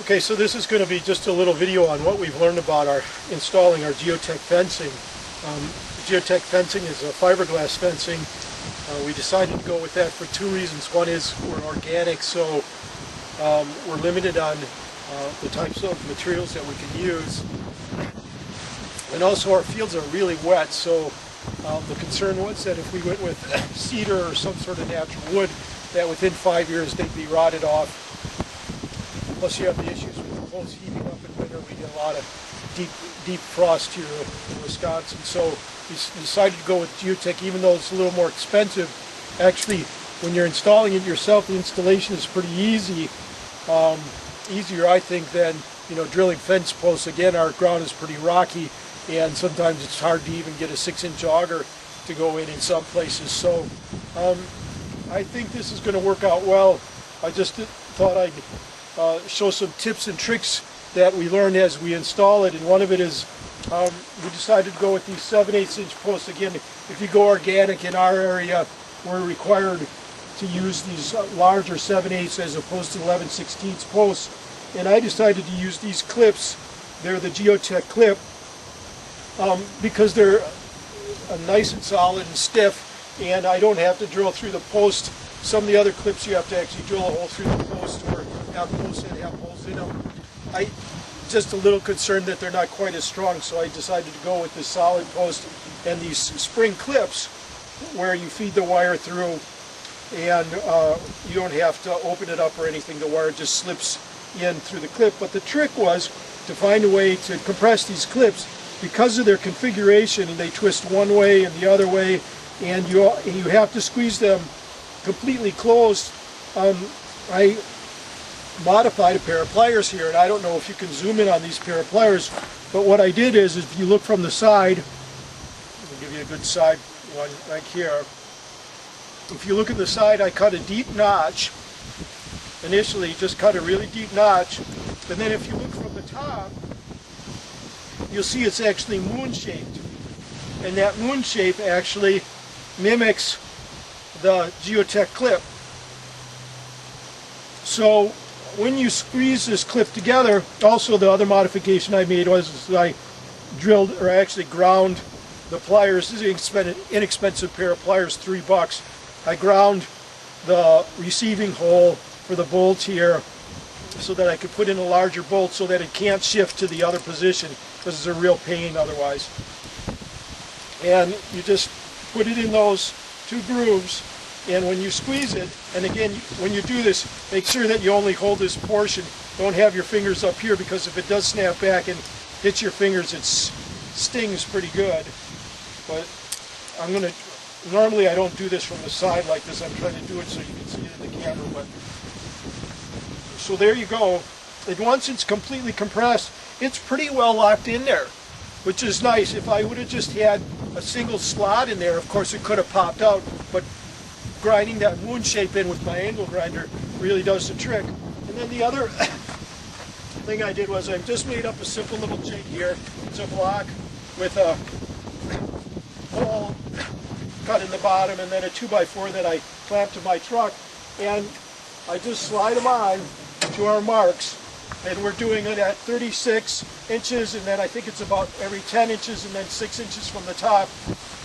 Okay, so this is going to be just a little video on what we've learned about installing our GeoTek fencing. GeoTek fencing is a fiberglass fencing. We decided to go with that for two reasons. One is we're organic, so we're limited on the types of materials that we can use. And also our fields are really wet, so the concern was that if we went with cedar or some sort of natural wood, that within 5 years they'd be rotted off. Plus you have the issues with the posts heating up in winter. We get a lot of deep frost here in Wisconsin. So we decided to go with GeoTek, even though it's a little more expensive. Actually, when you're installing it yourself, the installation is pretty easy. Easier, I think, than drilling fence posts. Again, our ground is pretty rocky, and sometimes it's hard to even get a 6-inch auger to go in some places. So I think this is going to work out well. I just thought I'd show some tips and tricks that we learned as we install it, and one of it is we decided to go with these 7/8-inch posts. Again, if you go organic in our area, we're required to use these larger 7/8 as opposed to 11/16 posts, and I decided to use these clips. They're the GeoTek clip because they're nice and solid and stiff, and I don't have to drill through the post. Some of the other clips you have to actually drill a hole through the post or have posts that have holes in them. I just a little concerned that they're not quite as strong, so I decided to go with this solid post and these spring clips where you feed the wire through, and you don't have to open it up or anything. The wire just slips in through the clip. But the trick was to find a way to compress these clips because of their configuration, and they twist one way and the other way, and you have to squeeze them completely closed. I modified a pair of pliers here, and I don't know if you can zoom in on these pair of pliers, but what I did is if you look from the side, I'll give you a good side one right here. If you look at the side, I cut a deep notch. Initially, just cut a really deep notch, and then if you look from the top, you'll see it's actually moon-shaped, and that moon shape actually mimics the GeoTek clip. So when you squeeze this clip together, also the other modification I made was I drilled, or actually ground the pliers. This is an inexpensive pair of pliers, $3. I ground the receiving hole for the bolt here so that I could put in a larger bolt so that it can't shift to the other position, because it's a real pain otherwise. And you just put it in those two grooves, and when you squeeze it, and again, when you do this, make sure that you only hold this portion. Don't have your fingers up here, because if it does snap back and hits your fingers, it stings pretty good. But normally I don't do this from the side like this. I'm trying to do it so you can see it in the camera. But so there you go. And once it's completely compressed, it's pretty well locked in there, which is nice. If I would have just had a single slot in there, of course it could have popped out, but grinding that moon shape in with my angle grinder really does the trick. And then the other thing I did was I just made up a simple little jig here. It's a block with a hole cut in the bottom, and then a 2x4 that I clamped to my truck, and I just slide them on to our marks, and we're doing it at 36 inches, and then I think it's about every 10 inches and then 6 inches from the top.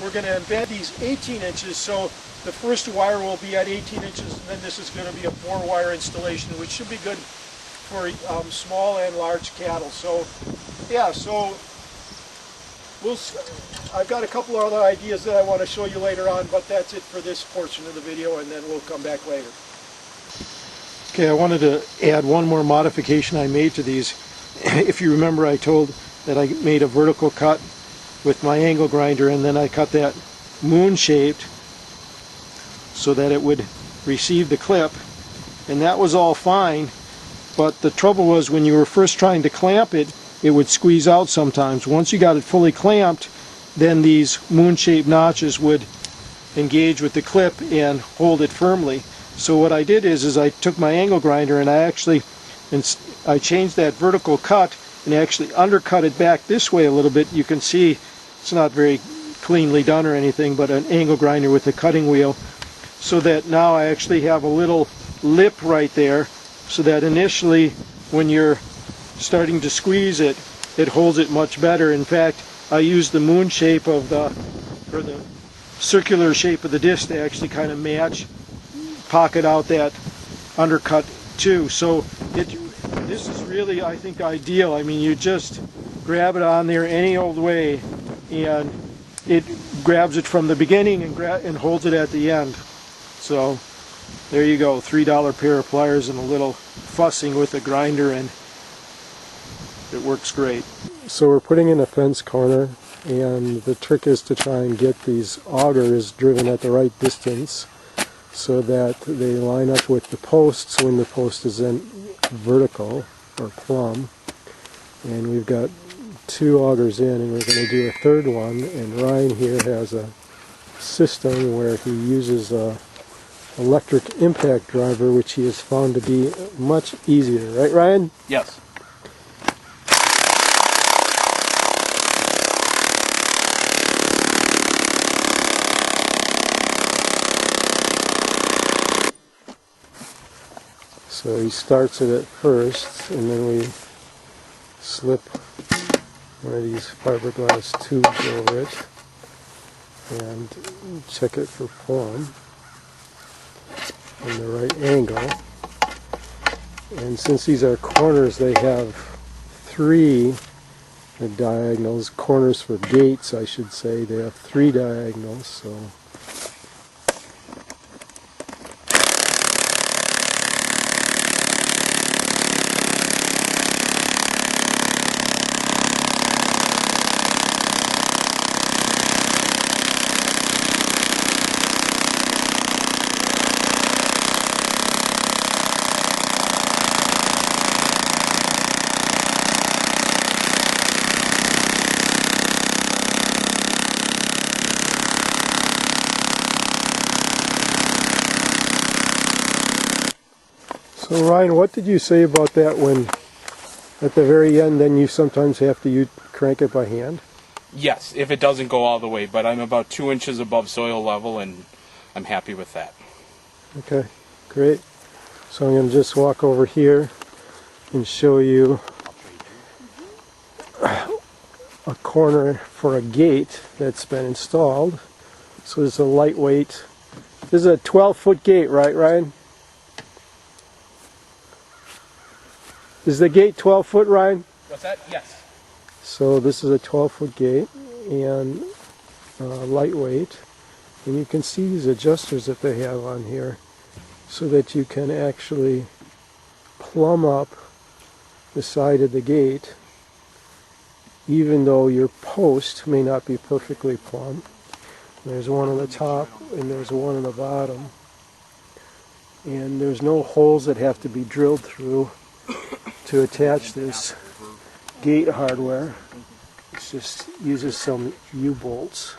We're going to embed these 18 inches, so the first wire will be at 18 inches, and then this is going to be a 4-wire installation, which should be good for small and large cattle. So yeah, so I've got a couple of other ideas that I want to show you later on, but that's it for this portion of the video, and then we'll come back later. Okay, I wanted to add one more modification I made to these. If you remember, I told that I made a vertical cut with my angle grinder, and then I cut that moon-shaped so that it would receive the clip, and that was all fine, but the trouble was when you were first trying to clamp it, it would squeeze out sometimes. Once you got it fully clamped, then these moon-shaped notches would engage with the clip and hold it firmly. So what I did is I took my angle grinder and I changed that vertical cut and actually undercut it back this way a little bit. You can see it's not very cleanly done or anything, but an angle grinder with a cutting wheel, so that now I actually have a little lip right there, so that initially when you're starting to squeeze it, it holds it much better. In fact, I use the moon shape of the circular shape of the disc to actually kind of match, pocket out that undercut too. So this is really, I think, ideal. I mean, you just grab it on there any old way, and it grabs it from the beginning and holds it at the end. So there you go, $3 pair of pliers and a little fussing with a grinder, and it works great. So we're putting in a fence corner, and the trick is to try and get these augers driven at the right distance so that they line up with the posts when the post is then vertical or plumb. And we've got 2 augers in, and we're going to do a third one. And Ryan here has a system where he uses a electric impact driver, which he has found to be much easier. Right, Ryan? Yes. So he starts it at first, and then we slip one of these fiberglass tubes over it and check it for plumb in the right angle. And since these are corners, they have 3 diagonals, corners for gates I should say. They have 3 diagonals, so So Ryan, what did you say about that when at the very end then you sometimes have to crank it by hand? Yes, if it doesn't go all the way, but I'm about 2 inches above soil level, and I'm happy with that. Okay, great. So I'm going to just walk over here and show you a corner for a gate that's been installed. So this is a lightweight, this is a 12-foot gate, right, Ryan? Is the gate 12 foot, Ryan? What's that? Yes. So this is a 12-foot gate and lightweight. And you can see these adjusters that they have on here so that you can actually plumb up the side of the gate even though your post may not be perfectly plumb. There's one on the top and there's one on the bottom. And there's no holes that have to be drilled through to attach this gate hardware. It just uses some U-bolts.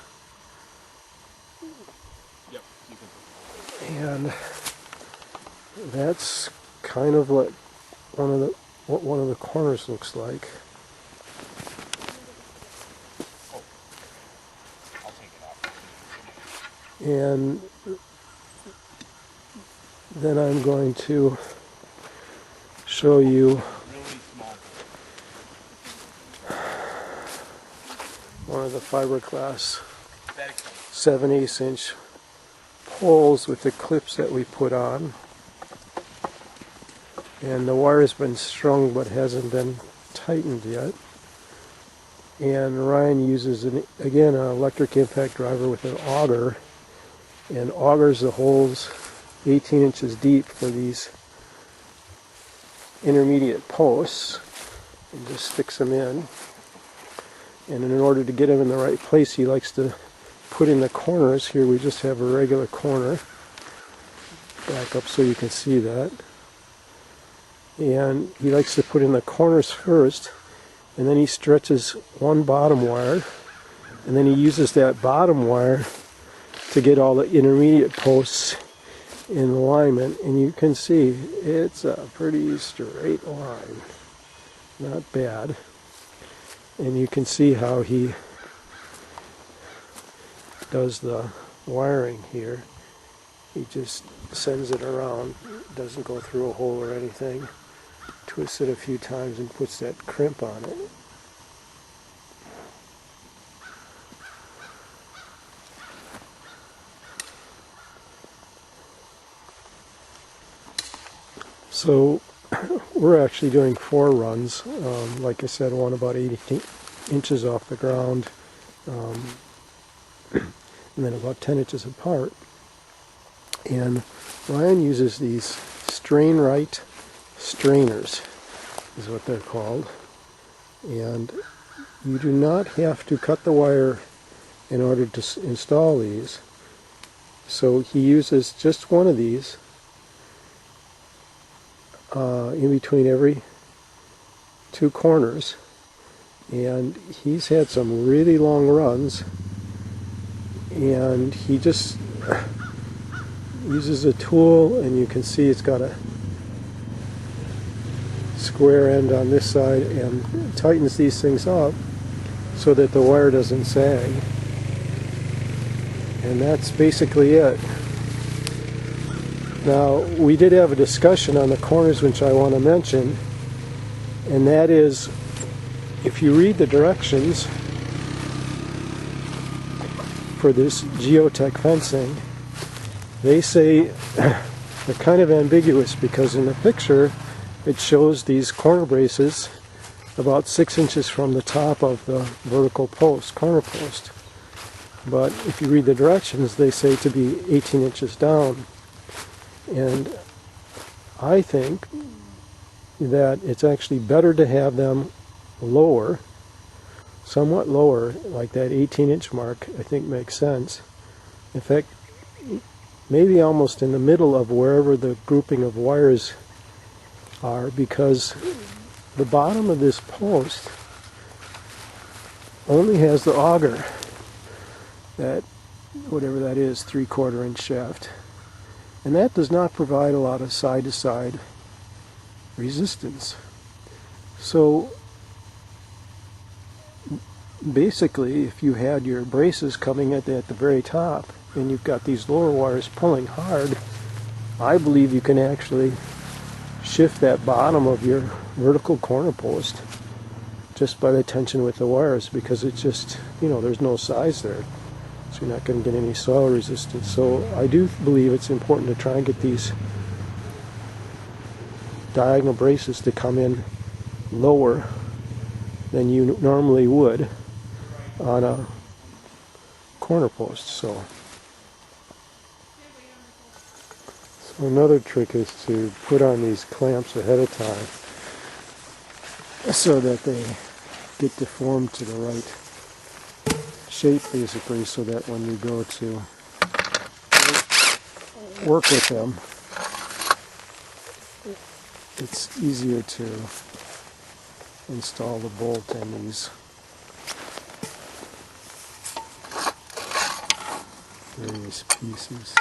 And that's kind of what one of the corners looks like. And then I'm going to show you one of the fiberglass 7/8 inch poles with the clips that we put on. And the wire's been strung but hasn't been tightened yet. And Ryan uses, again, an electric impact driver with an auger, and augers the holes 18 inches deep for these intermediate posts and just sticks them in. And in order to get them in the right place, he likes to put in the corners. Here we just have a regular corner. Back up so you can see that. And he likes to put in the corners first, and then he stretches one bottom wire, and then he uses that bottom wire to get all the intermediate posts in alignment. And you can see it's a pretty straight line. Not bad. And you can see how he does the wiring here. He just sends it around, doesn't go through a hole or anything. twists it a few times and puts that crimp on it. So we're actually doing 4 runs. Like I said, one about 80 inches off the ground, and then about 10 inches apart. And Ryan uses these strain right strainers, is what they're called. And you do not have to cut the wire in order to install these. So he uses just one of these in between every 2 corners, and he's had some really long runs, and he just uses a tool, and you can see it's got a square end on this side, and tightens these things up so that the wire doesn't sag. And that's basically it. Now, we did have a discussion on the corners which I want to mention, and that is, if you read the directions for this GeoTek fencing, they say they're kind of ambiguous, because in the picture it shows these corner braces about 6 inches from the top of the vertical post, corner post. But if you read the directions, they say to be 18 inches down. And I think that it's actually better to have them lower, somewhat lower, like that 18-inch mark, I think makes sense. In fact, maybe almost in the middle of wherever the grouping of wires are, because the bottom of this post only has the auger, that, whatever that is, 3/4 inch shaft. And that does not provide a lot of side-to-side resistance. So basically, if you had your braces coming at the very top, and you've got these lower wires pulling hard, I believe you can actually shift that bottom of your vertical corner post just by the tension with the wires, because it's just, there's no size there. So you're not going to get any soil resistance. So I do believe it's important to try and get these diagonal braces to come in lower than you normally would on a corner post. So another trick is to put on these clamps ahead of time so that they get deformed to the right shape, basically, so that when you go to work with them, it's easier to install the bolt in these various pieces.